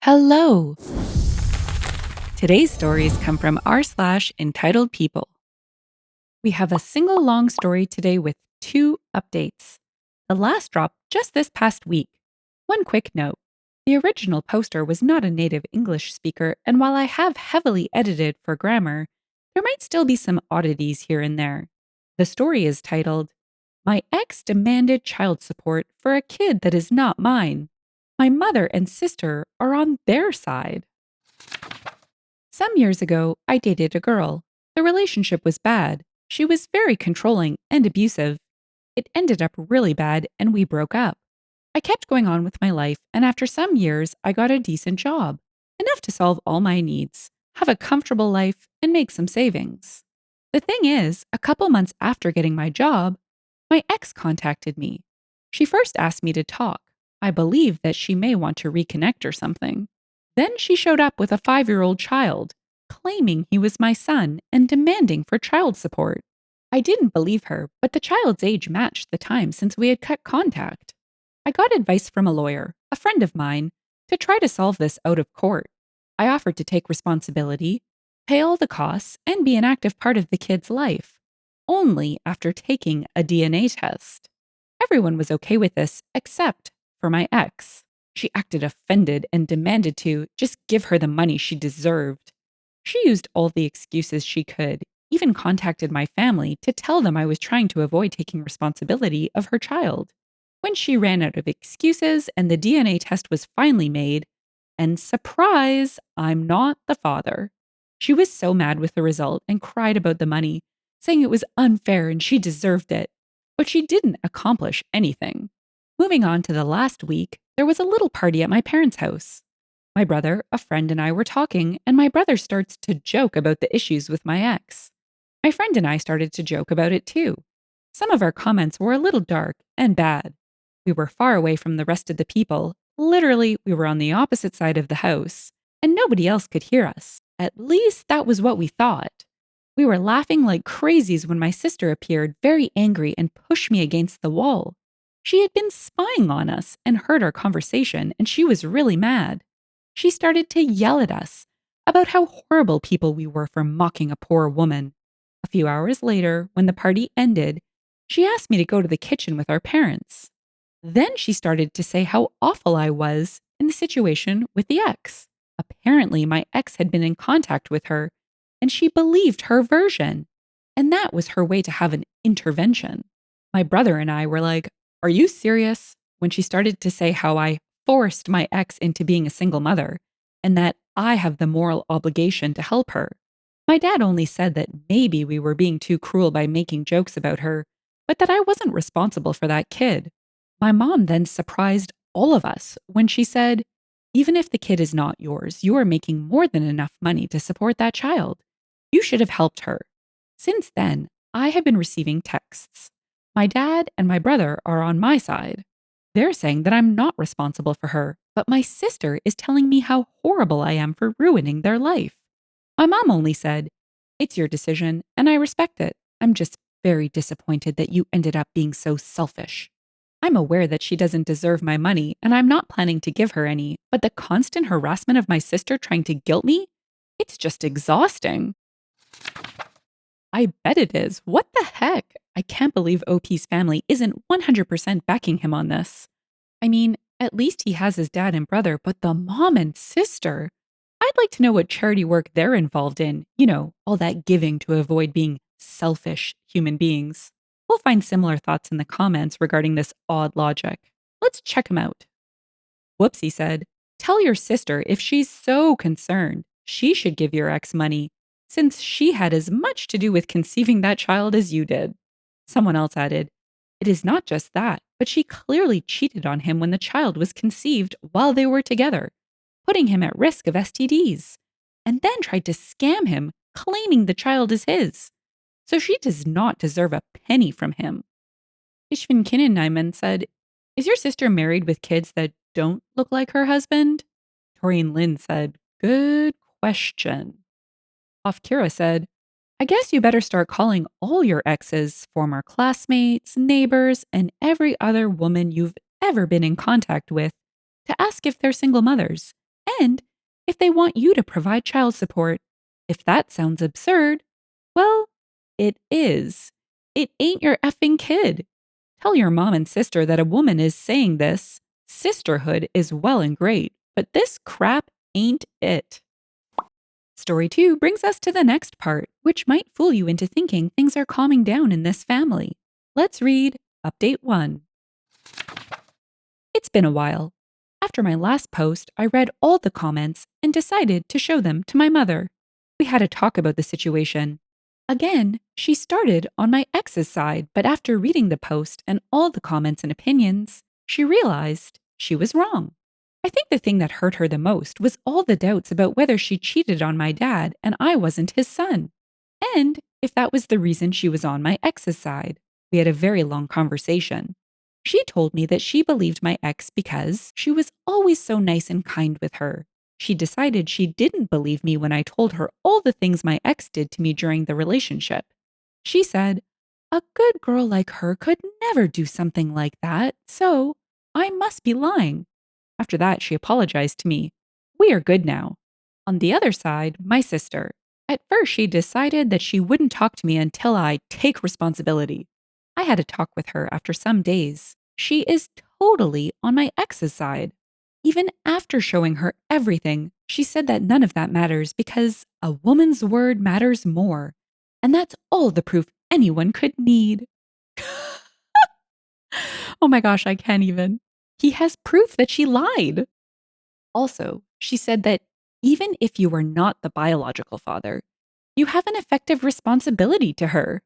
Hello! Today's stories come from r/entitled people. We have a single long story today with 2 updates. The last dropped just this past week. One quick note. The original poster was not a native English speaker, and while I have heavily edited for grammar, there might still be some oddities here and there. The story is titled, "My ex demanded child support for a kid that is not mine. My mother and sister are on their side." Some years ago, I dated a girl. The relationship was bad. She was very controlling and abusive. It ended up really bad and we broke up. I kept going on with my life, and after some years, I got a decent job, enough to solve all my needs, have a comfortable life, and make some savings. The thing is, a couple months after getting my job, my ex contacted me. She first asked me to talk. I believe that she may want to reconnect or something. Then she showed up with a 5-year-old child, claiming he was my son and demanding for child support. I didn't believe her, but the child's age matched the time since we had cut contact. I got advice from a lawyer, a friend of mine, to try to solve this out of court. I offered to take responsibility, pay all the costs, and be an active part of the kid's life, only after taking a DNA test. Everyone was okay with this except for my ex. She acted offended and demanded to just give her the money she deserved. She used all the excuses she could, even contacted my family to tell them I was trying to avoid taking responsibility of her child. When she ran out of excuses and the DNA test was finally made, and surprise, I'm not the father. She was so mad with the result and cried about the money, saying it was unfair and she deserved it. But she didn't accomplish anything. Moving on to the last week, there was a little party at my parents' house. My brother, a friend, and I were talking, and my brother starts to joke about the issues with my ex. My friend and I started to joke about it too. Some of our comments were a little dark and bad. We were far away from the rest of the people. Literally, we were on the opposite side of the house, and nobody else could hear us. At least that was what we thought. We were laughing like crazies when my sister appeared, very angry, and pushed me against the wall. She had been spying on us and heard our conversation, and she was really mad. She started to yell at us about how horrible people we were for mocking a poor woman. A few hours later, when the party ended, she asked me to go to the kitchen with our parents. Then she started to say how awful I was in the situation with the ex. Apparently, my ex had been in contact with her, and she believed her version. And that was her way to have an intervention. My brother and I were like, "Are you serious?" When she started to say how I forced my ex into being a single mother, and that I have the moral obligation to help her. My dad only said that maybe we were being too cruel by making jokes about her, but that I wasn't responsible for that kid. My mom then surprised all of us when she said, "Even if the kid is not yours, you are making more than enough money to support that child. You should have helped her." Since then, I have been receiving texts. My dad and my brother are on my side. They're saying that I'm not responsible for her, but my sister is telling me how horrible I am for ruining their life. My mom only said, "It's your decision, and I respect it. I'm just very disappointed that you ended up being so selfish." I'm aware that she doesn't deserve my money, and I'm not planning to give her any, but the constant harassment of my sister trying to guilt me? It's just exhausting. I bet it is. What the heck? I can't believe OP's family isn't 100% backing him on this. I mean, at least he has his dad and brother, but the mom and sister? I'd like to know what charity work they're involved in. All that giving to avoid being selfish human beings. We'll find similar thoughts in the comments regarding this odd logic. Let's check them out. Whoopsie said, "Tell your sister if she's so concerned, she should give your ex money, since she had as much to do with conceiving that child as you did." Someone else added, "It is not just that, but she clearly cheated on him when the child was conceived while they were together, putting him at risk of STDs, and then tried to scam him, claiming the child is his. So she does not deserve a penny from him." Ishvin Kinninaiman said, "Is your sister married with kids that don't look like her husband?" Torian Lynn said, "Good question." Ofkira said, "I guess you better start calling all your exes former classmates, neighbors, and every other woman you've ever been in contact with to ask if they're single mothers. and if they want you to provide child support. If that sounds absurd, well, it is. It ain't your effing kid. Tell your mom and sister that a woman is saying this. Sisterhood is well and great, but this crap ain't it. Story 2 brings us to the next part, which might fool you into thinking things are calming down in this family. Let's read Update 1. It's been a while. After my last post, I read all the comments and decided to show them to my mother. We had a talk about the situation. Again, she started on my ex's side, but after reading the post and all the comments and opinions, she realized she was wrong. I think the thing that hurt her the most was all the doubts about whether she cheated on my dad and I wasn't his son, and if that was the reason she was on my ex's side. We had a very long conversation. She told me that she believed my ex because she was always so nice and kind with her. She decided she didn't believe me when I told her all the things my ex did to me during the relationship. She said, "A good girl like her could never do something like that, so I must be lying." After that, she apologized to me. We are good now. On the other side, my sister. At first, she decided that she wouldn't talk to me until I take responsibility. I had a talk with her after some days. She is totally on my ex's side. Even after showing her everything, she said that none of that matters because a woman's word matters more. And that's all the proof anyone could need. Oh my gosh, I can't even. He has proof that she lied. Also, she said that even if you were not the biological father, you have an effective responsibility to her.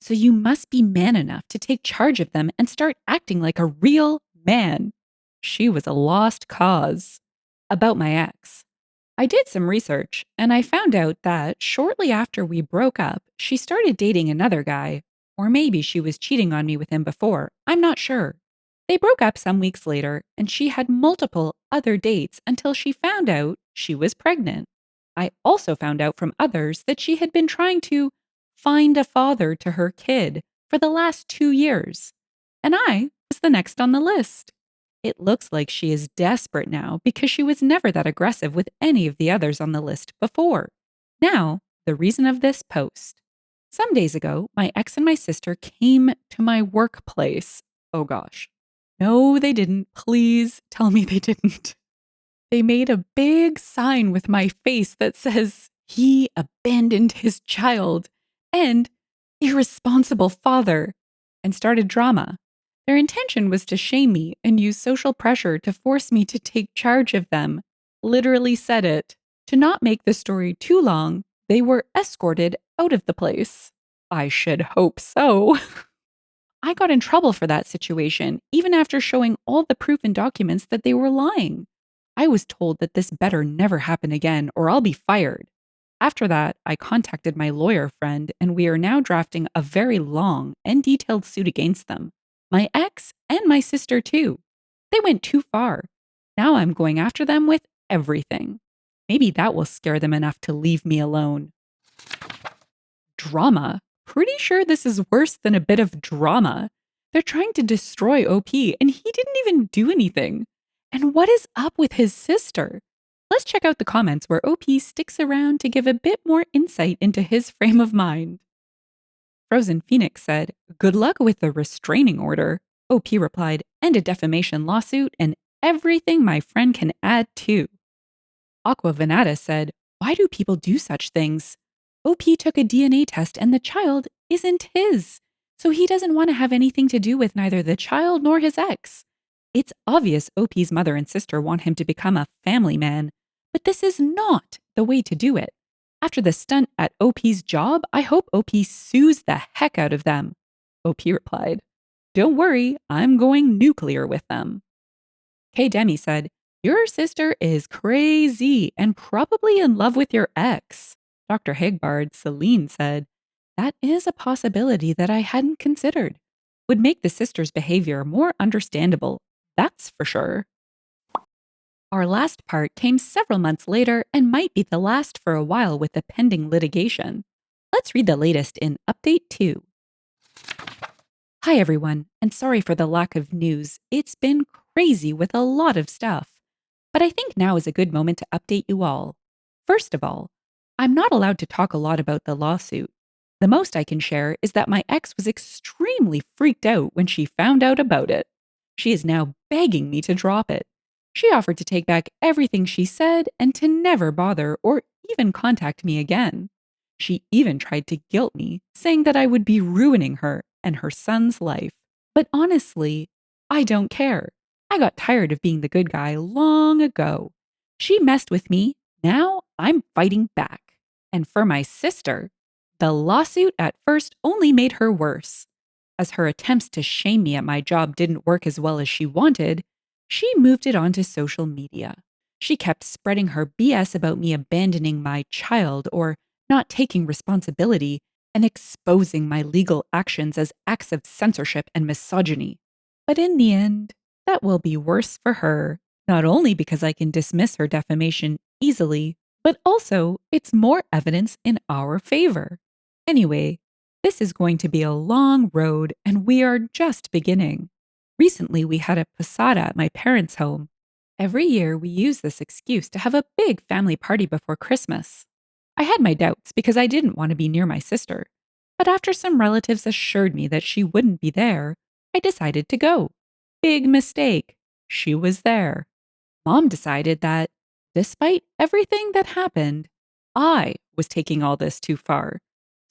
So you must be man enough to take charge of them and start acting like a real man. She was a lost cause. About my ex. I did some research and I found out that shortly after we broke up, she started dating another guy. Or maybe she was cheating on me with him before. I'm not sure. They broke up some weeks later and she had multiple other dates until she found out she was pregnant. I also found out from others that she had been trying to find a father to her kid for the last 2 years. And I was the next on the list. It looks like she is desperate now because she was never that aggressive with any of the others on the list before. Now, the reason of this post. Some days ago, my ex and my sister came to my workplace. Oh gosh. No, they didn't. Please tell me they didn't. They made a big sign with my face that says, "He abandoned his child," and "irresponsible father," and started drama. Their intention was to shame me and use social pressure to force me to take charge of them. Literally said it. To not make the story too long, they were escorted out of the place. I should hope so. I got in trouble for that situation, even after showing all the proof and documents that they were lying. I was told that this better never happen again or I'll be fired. After that, I contacted my lawyer friend and we are now drafting a very long and detailed suit against them. My ex and my sister too. They went too far. Now I'm going after them with everything. Maybe that will scare them enough to leave me alone. Drama? Pretty sure this is worse than a bit of drama. They're trying to destroy OP and he didn't even do anything. And what is up with his sister? Let's check out the comments where OP sticks around to give a bit more insight into his frame of mind. Frozen Phoenix said, "Good luck with the restraining order." OP replied, "And a defamation lawsuit and everything my friend can add to." Aqua Venata said, "Why do people do such things? OP took a DNA test and the child isn't his. So he doesn't want to have anything to do with neither the child nor his ex. It's obvious OP's mother and sister want him to become a family man, but this is not the way to do it. After the stunt at OP's job, I hope OP sues the heck out of them." OP replied, "Don't worry, I'm going nuclear with them." K. Demi said, "Your sister is crazy and probably in love with your ex." Dr. Hagbard, Celine said, "That is a possibility that I hadn't considered. Would make the sister's behavior more understandable. That's for sure." Our last part came several months later and might be the last for a while with the pending litigation. Let's read the latest in Update 2. Hi, everyone, and sorry for the lack of news. It's been crazy with a lot of stuff. but I think now is a good moment to update you all. First of all, I'm not allowed to talk a lot about the lawsuit. The most I can share is that my ex was extremely freaked out when she found out about it. She is now begging me to drop it. She offered to take back everything she said and to never bother or even contact me again. She even tried to guilt me, saying that I would be ruining her and her son's life. But honestly, I don't care. I got tired of being the good guy long ago. She messed with me. Now I'm fighting back. And for my sister, the lawsuit at first only made her worse. As her attempts to shame me at my job didn't work as well as she wanted, she moved it onto social media. She kept spreading her BS about me abandoning my child or not taking responsibility and exposing my legal actions as acts of censorship and misogyny. But in the end, that will be worse for her, not only because I can dismiss her defamation easily, but also it's more evidence in our favor. Anyway, this is going to be a long road and we are just beginning. Recently, we had a posada at my parents' home. Every year, we use this excuse to have a big family party before Christmas. I had my doubts because I didn't want to be near my sister. But after some relatives assured me that she wouldn't be there, I decided to go. Big mistake. She was there. Mom decided that, despite everything that happened, I was taking all this too far.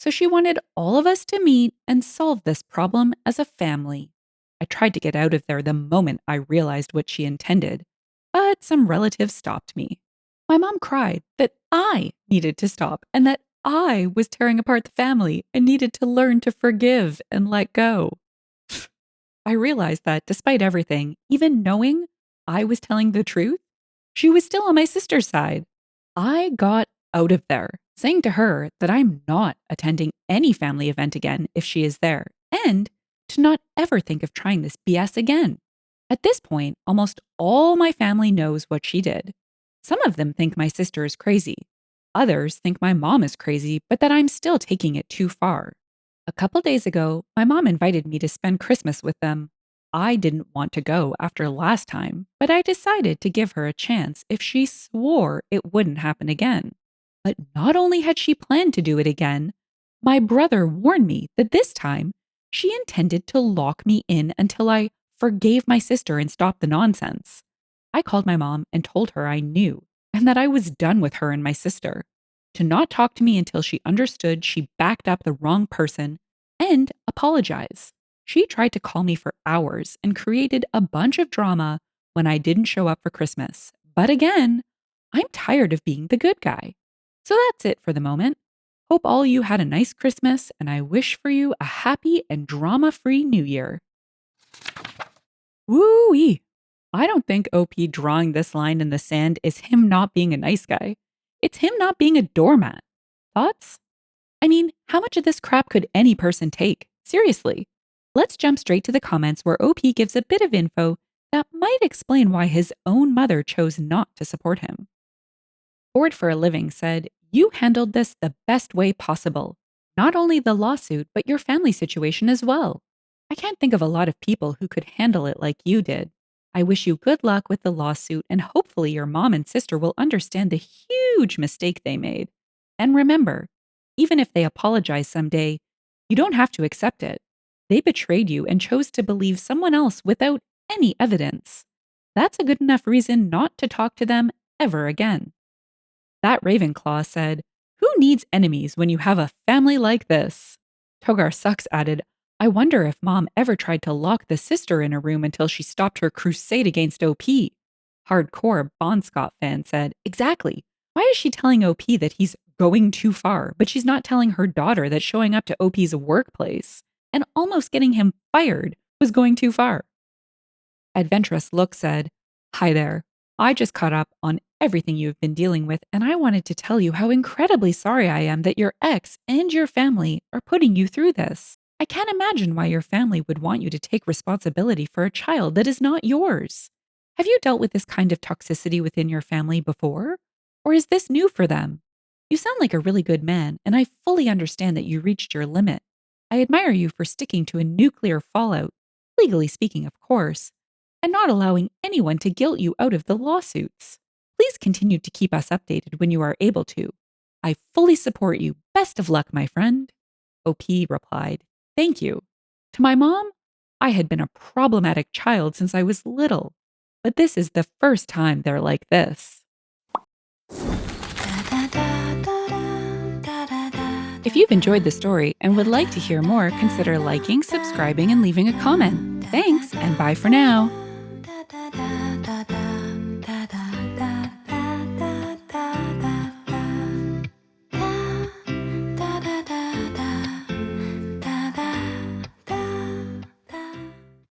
So she wanted all of us to meet and solve this problem as a family. I tried to get out of there the moment I realized what she intended, but some relatives stopped me. My mom cried that I needed to stop and that I was tearing apart the family and needed to learn to forgive and let go. I realized that despite everything, even knowing I was telling the truth, she was still on my sister's side. I got out of there, saying to her that I'm not attending any family event again if she is there, and to not ever think of trying this BS again. At this point, almost all my family knows what she did. Some of them think my sister is crazy. Others think my mom is crazy, but that I'm still taking it too far. A couple days ago, my mom invited me to spend Christmas with them. I didn't want to go after last time, but I decided to give her a chance if she swore it wouldn't happen again. But not only had she planned to do it again, my brother warned me that this time she intended to lock me in until I forgave my sister and stopped the nonsense. I called my mom and told her I knew and that I was done with her and my sister. To not talk to me until she understood she backed up the wrong person and apologize. She tried to call me for hours and created a bunch of drama when I didn't show up for Christmas. But again, I'm tired of being the good guy. So that's it for the moment. Hope all you had a nice Christmas, and I wish for you a happy and drama free New Year. Woo-wee! I don't think OP drawing this line in the sand is him not being a nice guy. It's him not being a doormat. Thoughts? I mean, how much of this crap could any person take? Seriously. Let's jump straight to the comments where OP gives a bit of info that might explain why his own mother chose not to support him. Bored for a Living said, "You handled this the best way possible. Not only the lawsuit, but your family situation as well. I can't think of a lot of people who could handle it like you did. I wish you good luck with the lawsuit, and hopefully your mom and sister will understand the huge mistake they made. And remember, even if they apologize someday, you don't have to accept it. They betrayed you and chose to believe someone else without any evidence. That's a good enough reason not to talk to them ever again." That Ravenclaw said, "Who needs enemies when you have a family like this?" Togar Sucks added, "I wonder if mom ever tried to lock the sister in a room until she stopped her crusade against OP. Hardcore Bon Scott fan said, "Exactly. Why is she telling OP that he's going too far, but she's not telling her daughter that showing up to OP's workplace and almost getting him fired was going too far?" Adventurous Look said, "Hi there. I just caught up on everything you've been dealing with, and I wanted to tell you how incredibly sorry I am that your ex and your family are putting you through this. I can't imagine why your family would want you to take responsibility for a child that is not yours. Have you dealt with this kind of toxicity within your family before? Or is this new for them? You sound like a really good man, and I fully understand that you reached your limit. I admire you for sticking to a nuclear fallout, legally speaking, of course. and not allowing anyone to guilt you out of the lawsuits. Please continue to keep us updated when you are able to. I fully support you. Best of luck, my friend. OP replied, "Thank you." To my mom, I had been a problematic child since I was little, but this is the first time they're like this. If you've enjoyed the story and would like to hear more, consider liking, subscribing, and leaving a comment. Thanks, and bye for now.